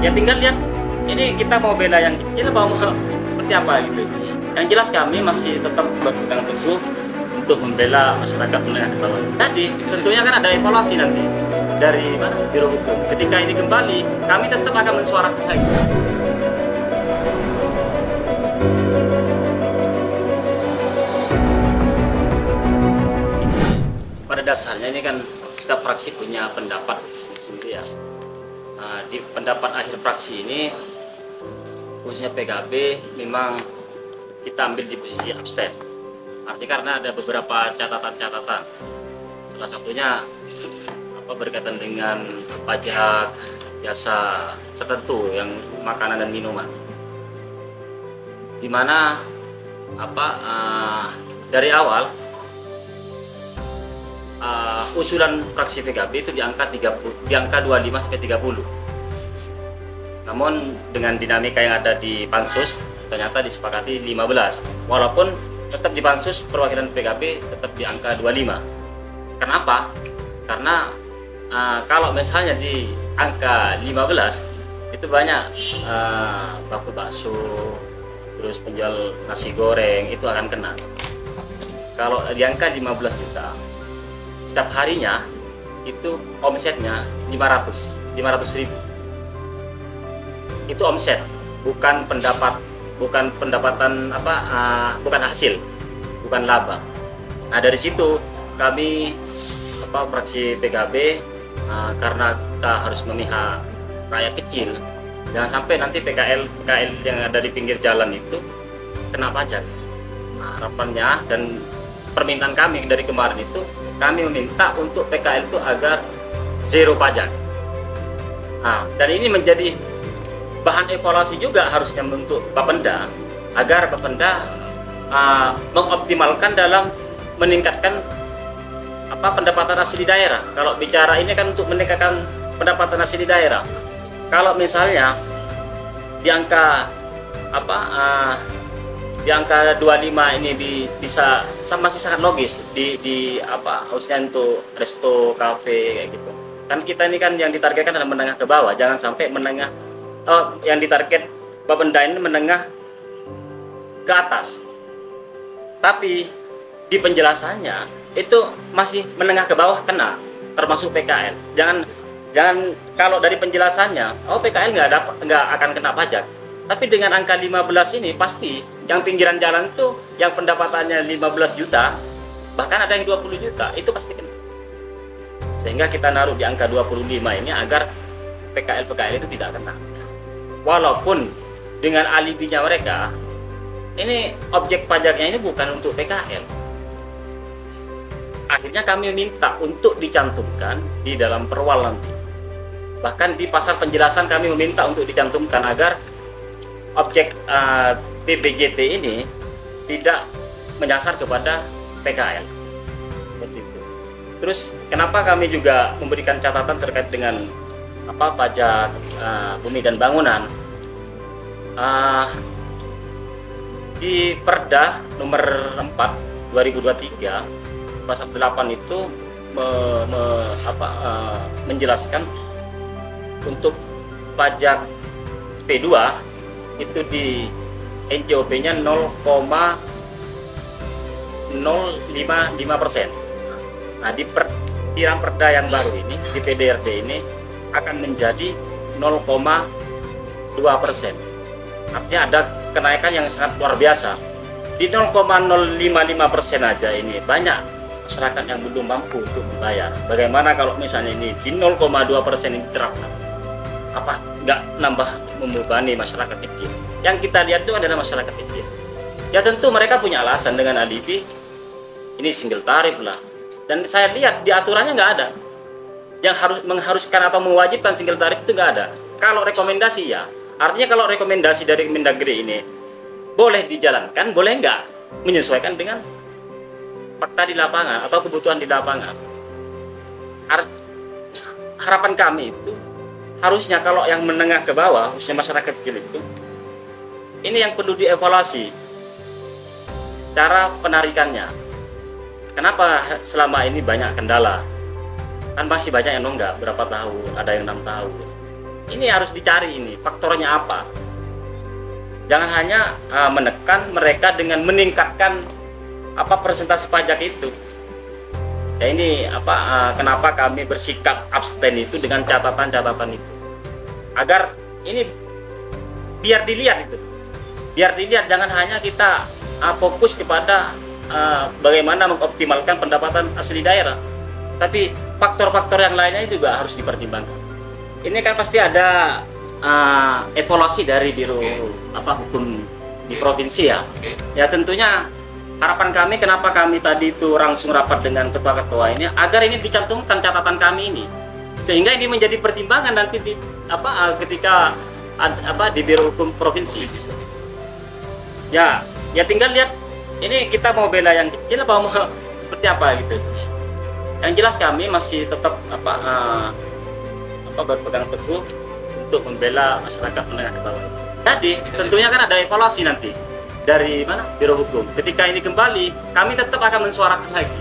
Ya tinggal lihat ini kita mau bela yang kecil apa mau seperti apa gitu. Yang jelas kami masih tetap berpegang teguh untuk membela masyarakat menengah ke bawah. Tadi tentunya kan ada evaluasi nanti dari mana Biro Hukum. Ketika ini kembali, kami tetap akan mensuarakan lagi. Pada dasarnya ini kan setiap fraksi punya pendapat sendiri ya. Nah, di pendapat akhir fraksi ini khususnya PKB memang kita ambil di posisi abstain. Artinya karena ada beberapa catatan-catatan. Salah satunya berkaitan dengan pajak jasa tertentu yang makanan dan minuman. Dimana dari awal usulan fraksi PKB itu di angka 25 sampai 30. Namun dengan dinamika yang ada di Pansus ternyata disepakati 15. Walaupun tetap di Pansus perwakilan PKB tetap di angka 25. Kenapa? Karena kalau misalnya di angka 15 itu banyak bakso, terus penjual nasi goreng itu akan kena. Kalau di angka 15 juta setiap harinya itu omsetnya 500 ribu. Itu omset, bukan pendapatan bukan hasil, bukan laba. Nah dari situ kami fraksi PKB karena kita harus memihak rakyat kecil, jangan sampai nanti PKL yang ada di pinggir jalan itu kena pajak. Nah, harapannya dan permintaan kami dari kemarin itu kami meminta untuk PKL itu agar zero pajak. Nah, dan ini menjadi bahan evaluasi juga harusnya untuk Bapenda agar Bapenda mengoptimalkan dalam meningkatkan pendapatan asli daerah. Kalau bicara ini kan untuk meningkatkan pendapatan asli daerah. Kalau misalnya di angka di angka 25 ini bisa masih sangat logis harusnya untuk resto, kafe kayak gitu. Kan kita ini kan yang ditargetkan adalah menengah ke bawah, jangan sampai yang ditarget Bapenda ini menengah ke atas. Tapi di penjelasannya itu masih menengah ke bawah kena, termasuk PKL. Jangan kalau dari penjelasannya, PKL nggak akan kena pajak. Tapi dengan angka 15 ini pasti yang pinggiran jalan itu yang pendapatannya 15 juta, bahkan ada yang 20 juta, itu pasti kena. Sehingga kita naruh di angka 25 ini agar PKL itu tidak kena. Walaupun dengan alibinya mereka, ini objek pajaknya ini bukan untuk PKL. Akhirnya kami minta untuk dicantumkan di dalam perwal nanti. Bahkan di pasal penjelasan kami meminta untuk dicantumkan agar objek PBJT ini tidak menyasar kepada PKL. Seperti itu. Terus kenapa kami juga memberikan catatan terkait dengan pajak bumi dan bangunan? Di Perda nomor 4 2023 pasal 8 itu menjelaskan untuk pajak P2 itu di NJOP-nya 0,055%. Nah di tiram perda yang baru ini di PDRD ini akan menjadi 0,2%. Artinya ada kenaikan yang sangat luar biasa. Di 0,055% aja ini banyak masyarakat yang belum mampu untuk membayar. Bagaimana kalau misalnya ini di 0,2% ini diterapkan? Apa nggak nambah membebani masyarakat kecil? Yang kita lihat itu adalah masyarakat kecil. Ya tentu mereka punya alasan dengan alibi ini single tarif lah. Dan saya lihat di aturannya nggak ada yang mengharuskan atau mewajibkan single tarif, itu nggak ada. Kalau rekomendasi ya, artinya kalau rekomendasi dari Mendagri ini boleh dijalankan, boleh nggak menyesuaikan dengan fakta di lapangan atau kebutuhan di lapangan. Harapan kami itu harusnya kalau yang menengah ke bawah, khususnya masyarakat kecil itu, ini yang perlu dievaluasi cara penarikannya. Kenapa selama ini banyak kendala? Kan masih banyak yang nunggak berapa tahun, ada yang 6 tahun. ini harus dicari ini faktornya apa. Jangan hanya menekan mereka dengan meningkatkan persentase pajak itu. Ya ini kenapa kami bersikap abstain itu dengan catatan-catatan itu. Agar ini biar dilihat itu. Biar dilihat, jangan hanya kita fokus kepada bagaimana mengoptimalkan pendapatan asli daerah. Tapi faktor-faktor yang lainnya juga harus dipertimbangkan. Ini kan pasti ada evaluasi dari Biro Hukum di provinsi ya. Ya tentunya harapan kami, kenapa kami tadi itu langsung rapat dengan ketua-ketua ini, agar ini dicantumkan catatan kami ini, sehingga ini menjadi pertimbangan nanti di ketika di Biro Hukum provinsi. Ya tinggal lihat ini kita mau bela yang kecil apa mau seperti apa gitu. Yang jelas kami masih tetap berpegang teguh untuk membela masyarakat menengah ke bawah. Jadi tentunya kan ada evaluasi nanti dari Biro Hukum. Ketika ini kembali, kami tetap akan mensuarakan lagi.